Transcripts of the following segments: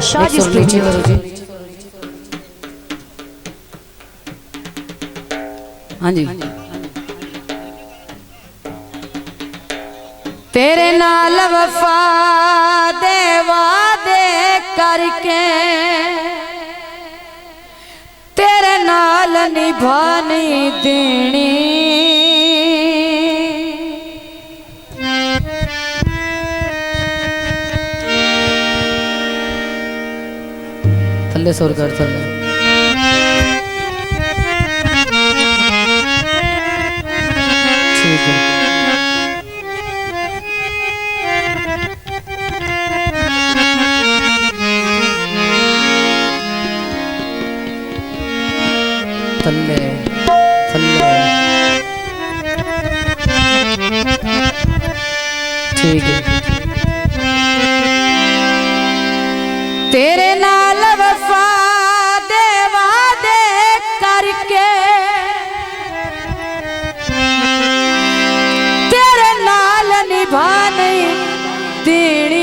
शादी स्प्रिचुअल। हाँ जी। तेरे नाल वफा दे वादे करके तेरे नाल निभानी देनी। थल्ले सुर कर थल्ले। ठीक है। थल्ले थल्ले। ठीक है। तेरे नाल वफा दे वादे करके तेरे नाल निभानी देनी।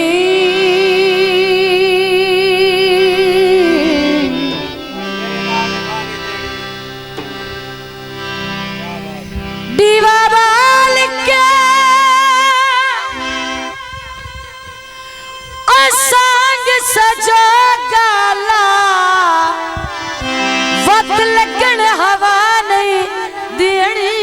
दीवा बाल के संग सजो गाला वत लगन हवा नहीं देनी।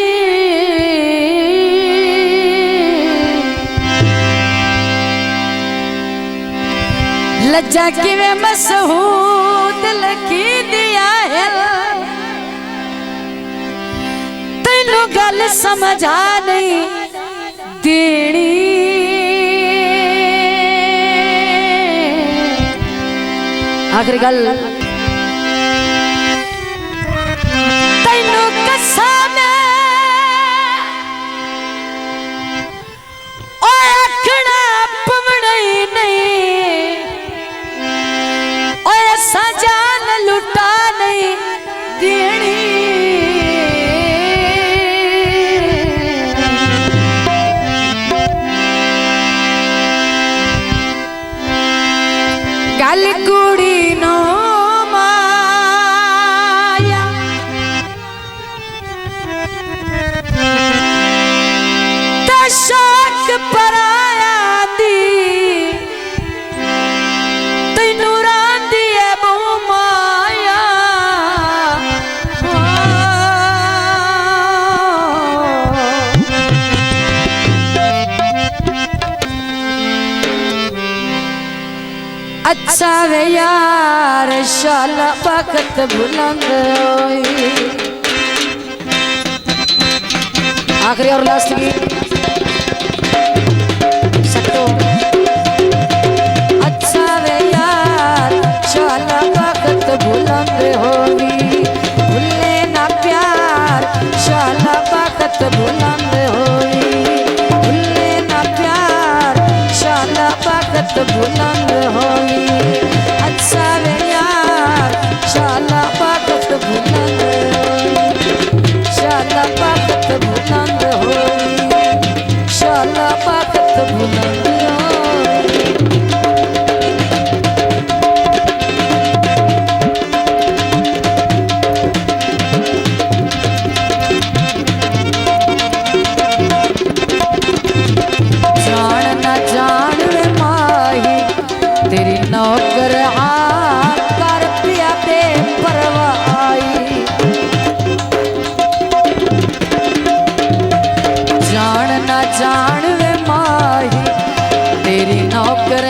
लज्जा किवे मसहूद लगी दिया है तैनू गल समझा नहीं देनी। आखिरी गल तैनू कसम आखना पवना ही नहीं सजान लुटा नहीं देनी। गल कुड़ी नो माया तशाक पराया दी तैनू रांदी है बहु माया। अच्छा वे यार शाला वक्त बुलंद होई। आखिरी और लास्ट गीत सकतो। अच्छा वे यार शाला वक्त बुलंद होई भूले ना प्यार शाला वक्त बुलंद होई भूले ना प्यार शाला वक्त बुलंद होई। अच्छा वे यार शाला वक्त बुलंद होई शाला वक्त बुलंद होई शाला वक्त बुलंद होई। जान ना जान वे माही तेरी नौकर कर पिया बेपरवाही। जान ना जान वे माही तेरी नौकर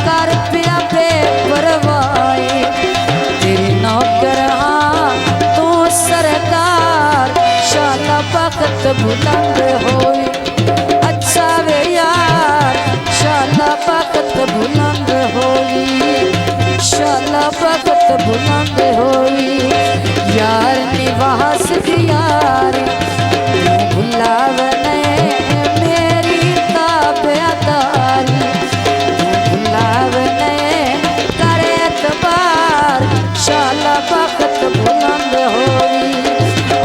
कर पिया बेपरवाही। तेरी नौकर तू सरकार शाला वक्त बुलंद होई। अच्छा वे यार शाला वक्त बुलंद होई शाला वक्त बुलंद होई। यार निवास की यारी भुलावने मेरी ताबेदारी भुलावने करे एतबार शाला वक्त बुलंद होई।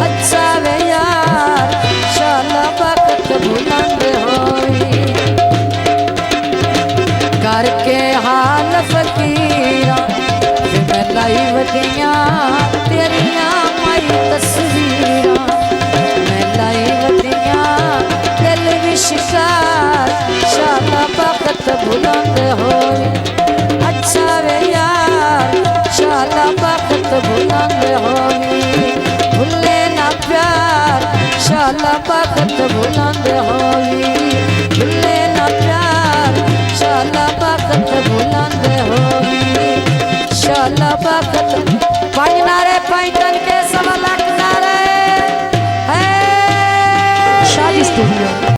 अच्छा वे यार शाला वक्त बुलंद होई करके हाल फकीर वधिया तेरिया माई तस्वीर मैं लाई वधिया दिल विशकार शाला बखत बुलंद होई अच्छा वे यार शाला बखत बुलंद होई भूले ना प्यार शाला बखत बुलंद होई भूले ना प्यार शाला बखत बुलंद होई शाला बखत पांच नारे पैंतन के 1.25 लाख नारे है शादी स्टूडियो।